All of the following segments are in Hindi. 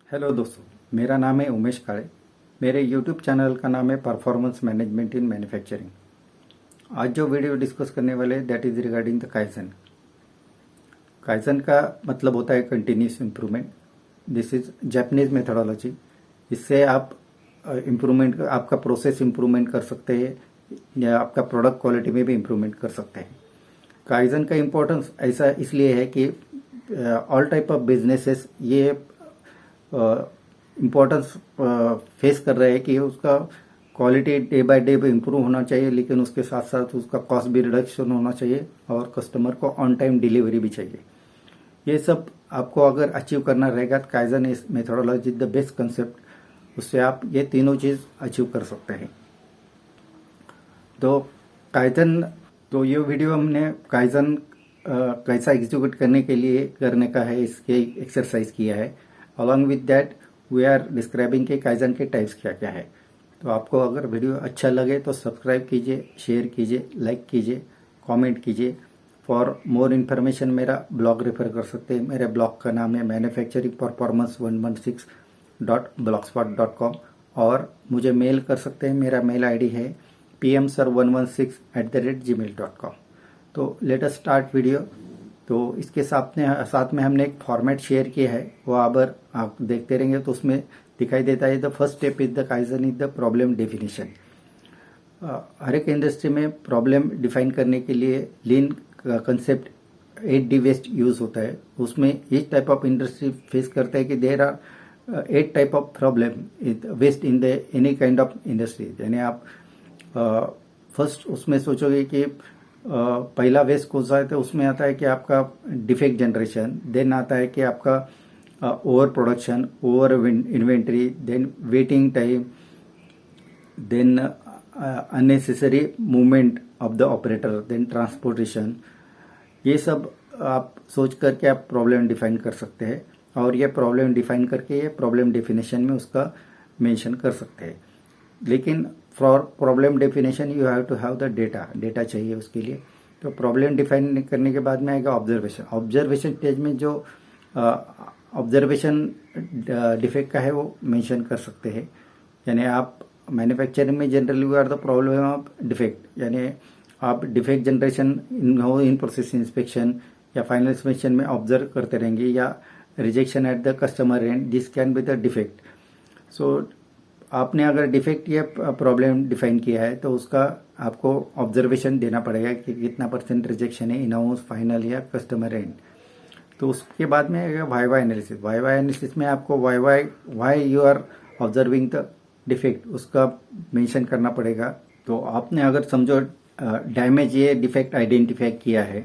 हेलो दोस्तों, मेरा नाम है उमेश काळे। मेरे यूट्यूब चैनल का नाम है परफॉर्मेंस मैनेजमेंट इन मैन्युफैक्चरिंग। आज जो वीडियो डिस्कस करने वाले that is regarding the kaizen. Kaizen का मतलब होता है continuous improvement. This is Japanese methodology. इससे आप इम्प्रूवमेंट, आपका प्रोसेस इम्प्रूवमेंट कर सकते हैं या आपका प्रोडक्ट क्वालिटी में भी इम्प्रूवमेंट कर सकते हैं। काइजन का इम्पोर्टेंस ऐसा इसलिए है कि ऑल टाइप ऑफ बिजनेसेस ये इम्पोर्टेंस फेस कर रहे हैं कि उसका quality day by day improve होना चाहिए, लेकिन उसके साथ साथ उसका कॉस्ट भी रिडक्शन होना चाहिए और कस्टमर को ऑन टाइम डिलीवरी भी चाहिए। ये सब आपको अगर अचीव करना रहेगा तो kaizen is methodology the best concept. उससे आप ये तीनों चीज़ अचीव कर सकते हैं। तो काइजन, तो ये वीडियो हमने काइजन कैसा एग्जीक्यूट करने का है, इसके एक्सरसाइज किया है। Along with that we are describing के काइजन के टाइप्स क्या क्या है। तो आपको अगर वीडियो अच्छा लगे तो सब्सक्राइब कीजिए, शेयर कीजिए, लाइक कीजिए, कमेंट कीजिए। फॉर मोर इन्फॉर्मेशन मेरा ब्लॉग रेफर कर सकते हैं। मेरे ब्लॉग का नाम है मैन्युफैक्चरिंग परफॉर्मेंस 116.blogspot.com और मुझे मेल कर सकते हैं। मेरा मेल आईडी है pmsir116@gmail.com। तो लेट अस स्टार्ट वीडियो। तो इसके साथ में हमने एक फॉर्मेट शेयर किया है, वो अगर आप देखते रहेंगे तो उसमें दिखाई देता है the first step is the kaizen is the problem definition. हर एक इंडस्ट्री में प्रॉब्लम डिफाइन करने के लिए लीन कंसेप्ट 8D वेस्ट यूज होता है। उसमें each type of industry face करता है कि there are 8 type of problem waste in the any kind of industry. यानी आप फर्स्ट उसमें सोचोगे कि पहला वेस्ट कौन सा है, तो उसमें आता है कि आपका डिफेक्ट जनरेशन, देन आता है कि आपका over production, over inventory, then waiting time, then unnecessary movement of the operator, then transportation. ये सब आप सोच करके आप प्रॉब्लम डिफाइन कर सकते हैं और ये प्रॉब्लम डिफाइन करके ये प्रॉब्लम डेफिनेशन में उसका मेंशन कर सकते हैं। लेकिन for problem definition you have to have the data चाहिए उसके लिए। तो प्रॉब्लम डिफाइन करने के बाद में आएगा ऑब्जर्वेशन स्टेज में जो ऑब्जर्वेशन डिफेक्ट का है वो मेंशन कर सकते हैं। यानी आप मैन्युफैक्चरिंग में generally we are the problem of defect, यानी आप defect generation in process inspection या फाइनल इंस्पेक्शन में ऑब्जर्व करते रहेंगे या rejection at the customer end, this can be the defect. So आपने अगर डिफेक्ट या प्रॉब्लम डिफाइन किया है तो उसका आपको ऑब्जर्वेशन देना पड़ेगा कि कितना % रिजेक्शन है इन हाउस, फाइनल या कस्टमर एंड। तो उसके बाद में आएगा वाई एनालिसिस। वाई एनालिसिस में आपको why you are observing the defect उसका मेंशन करना पड़ेगा। तो आपने अगर समझो डैमेज ये डिफेक्ट आइडेंटिफाई किया है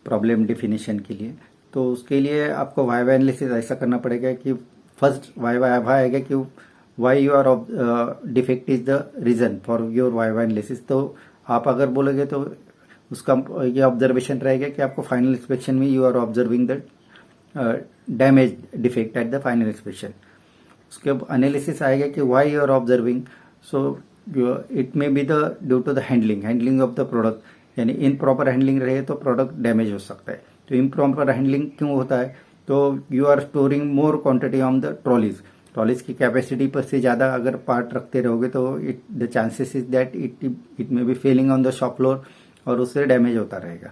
प्रॉब्लम डेफिनेशन के लिए, तो उसके लिए आपको वाई एनालिसिस ऐसा करना पड़ेगा कि फर्स्ट वाई आएगा कि why you are defect is the reason for your why analysis. तो आप अगर बोलोगे तो उसका ये ऑब्जर्वेशन रहेगा कि आपको फाइनल इंस्पेक्शन में you are observing the damage defect at the final inspection. उसके एनालिसिस आएगा कि why you are observing. So it may be the due to the handling of the product, यानी इनप्रॉपर हैंडलिंग रहे तो प्रोडक्ट डैमेज हो सकता है। तो इनप्रॉपर हैंडलिंग क्यों होता है, तो you are storing more quantity on the trolleys की कैपेसिटी पर से ज़्यादा अगर पार्ट रखते रहोगे तो the chances is that it may be failing on the shop floor और उससे डैमेज होता रहेगा।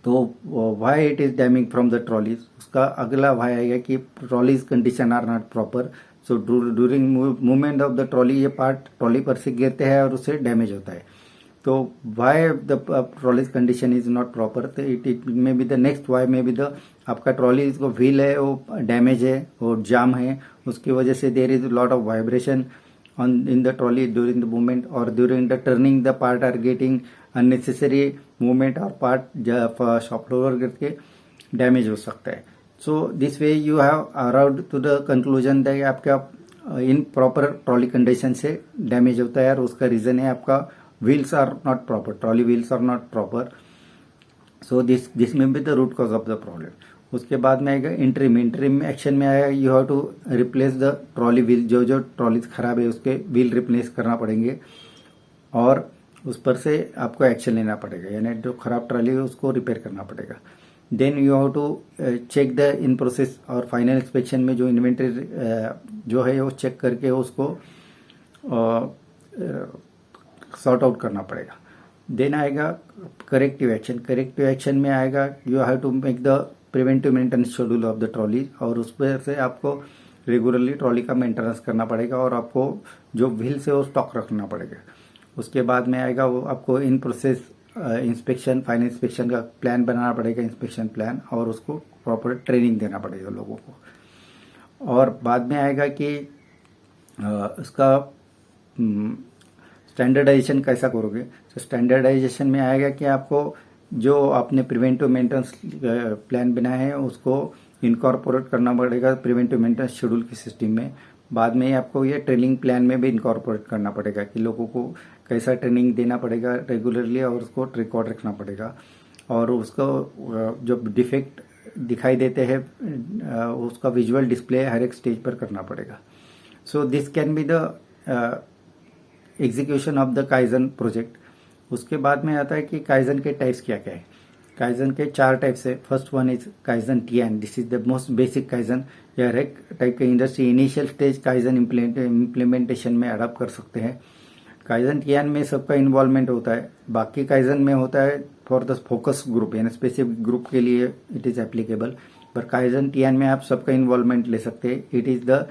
तो why it is damage from the trolleys, उसका अगला वाई आएगा कि trolleys condition are not proper. So during movement of the trolley ये पार्ट ट्रॉली पर से गिरते हैं और उससे डैमेज होता है। तो why the trolley's condition is not proper, तो it may be the next why may be the आपका ट्रॉली को व्हील है वो डैमेज है और जाम है, उसकी वजह से there is lot of vibration in the trolley during the movement or during the turning the part are getting unnecessary movement or part shop floor करके डैमेज हो सकता है। So this way you have around to the conclusion that आपका इन प्रॉपर ट्रॉली कंडीशन से डैमेज होता है और उसका रीजन है आपका wheels are not proper, trolley wheels are not proper. So this may be the root cause of the problem. उसके बाद में आएगा इंटरिम एक्शन में आएगा you have to replace the trolley wheel, जो ट्रॉलीज खराब है उसके व्हील रिप्लेस करना पड़ेंगे और उस पर से आपको एक्शन लेना पड़ेगा, यानी जो खराब ट्रॉली है उसको रिपेयर करना पड़ेगा। Then you have to check the in process, और फाइनल इंस्पेक्शन में जो इन्वेंटरी जो है वो चेक करके उसको सॉर्ट आउट करना पड़ेगा। देन आएगा करेक्टिव एक्शन। करेक्टिव एक्शन में आएगा you have to make the preventive maintenance schedule of the trolley, और उस पर से आपको रेगुलरली ट्रॉली का मेंटेनेंस करना पड़ेगा, और आपको जो व्हील्स है वो स्टॉक रखना पड़ेगा। उसके बाद में आएगा वो आपको इन प्रोसेस इंस्पेक्शन, फाइनल इंस्पेक्शन का प्लान बनाना पड़ेगा, इंस्पेक्शन प्लान, और उसको प्रॉपर ट्रेनिंग देना पड़ेगा लोगों को। और बाद में आएगा कि उसका स्टैंडर्डाइजेशन कैसा करोगे। तो स्टैंडर्डाइजेशन में आएगा कि आपको जो आपने प्रिवेंटिव मेंटेनेंस प्लान बनाया है उसको इनकॉर्पोरेट करना पड़ेगा प्रिवेंटिव मेंटेनेंस शेड्यूल के सिस्टम में। बाद में आपको ये ट्रेनिंग प्लान में भी इनकॉर्पोरेट करना पड़ेगा कि लोगों को कैसा ट्रेनिंग देना पड़ेगा रेगुलरली, और उसको रिकॉर्ड रखना पड़ेगा, और उसको जो डिफेक्ट दिखाई देते हैं उसका विजुअल डिस्प्ले हर एक स्टेज पर करना पड़ेगा। So this can be the execution of the kaizen project. उसके बाद में आता है कि काइजन के टाइप्स क्या क्या है। काइजन के 4 टाइप्स है। First one is kaizen TN, this is the most basic kaizen. यह हर एक टाइप के industry initial stage kaizen implementation में अडॉप्ट कर सकते हैं। काइजन टीएन में सबका इन्वॉल्वमेंट होता है। बाकी काइजन में होता है फॉर द फोकस ग्रुप, यानी स्पेसिफिक ग्रुप के लिए इट इज एप्लीकेबल। पर काइजन टीएन में आप सबका इन्वॉल्वमेंट ले सकते हैं। It is the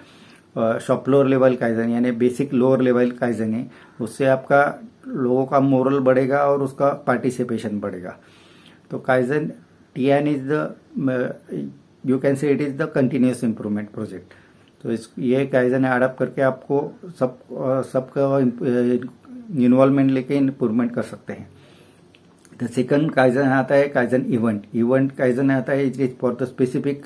shop floor level kaizen, यानी बेसिक लोअर लेवल काइजन है। उससे आपका लोगों का मोरल बढ़ेगा और उसका पार्टिसिपेशन बढ़ेगा। तो kaizen TN is the, you can say it is the continuous improvement project. तो ये काइजन अडॉप्ट करके आपको सबका इन्वॉल्वमेंट लेके इम्प्रूवमेंट कर सकते हैं। द सेकंड काइजन आता है काइजन इवेंट। इवेंट काइजन आता है it is for the specific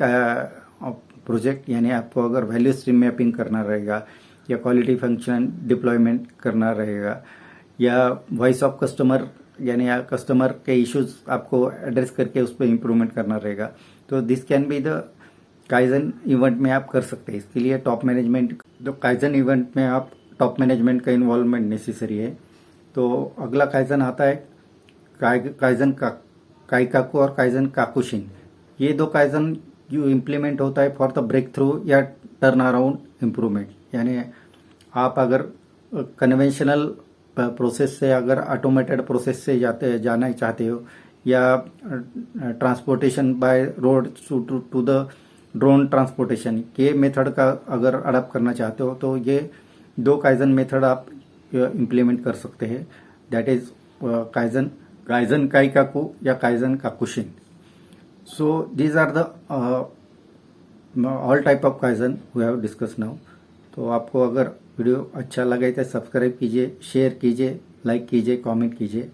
project, यानी आपको अगर वैल्यू स्ट्रीम मैपिंग करना रहेगा, या क्वालिटी फंक्शन डिप्लॉयमेंट करना रहेगा, या वॉइस ऑफ कस्टमर, यानी कस्टमर के इश्यूज आपको एड्रेस करके उस पर इम्प्रूवमेंट करना रहेगा, तो this can be the kaizen event में आप कर सकते हैं। इसके लिए टॉप मैनेजमेंट, तो काइजन इवेंट में आप टॉप मैनेजमेंट का इन्वॉल्वमेंट नेसेसरी है। तो अगला काइजन आता है काइजन काइकाकू और काइजन काकुशिन। ये 2 काइजन जो इम्प्लीमेंट होता है फॉर द ब्रेक थ्रू या टर्न अराउंड इम्प्रूवमेंट, यानी आप अगर कन्वेंशनल प्रोसेस से अगर ऑटोमेटेड प्रोसेस से जाना चाहते हो, या transportation by road to the drone transportation के मेथड का अगर अडॉप्ट करना चाहते हो, तो ये 2 काइजन मेथड आप इम्प्लीमेंट कर सकते हैं। दैट इज काइजन काइकाकू या kaizen काकुशिन। So these are the all type of Kaizen we have discussed now। तो आपको अगर वीडियो अच्छा लगे तो सब्सक्राइब कीजिए, शेयर कीजिए, लाइक कीजिए, कमेंट कीजिए।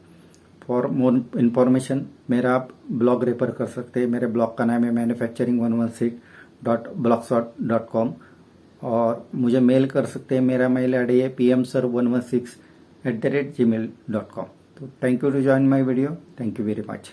फॉर मोर इन्फॉर्मेशन मेरा आप ब्लॉग रेफर कर सकते हैं। मेरे ब्लॉग का नाम है manufacturing116.blogspot.com, और मुझे मेल कर सकते हैं। मेरा मेल आईडी है pmsir116@gmail.com। तो thank you to join my video. Thank you very much.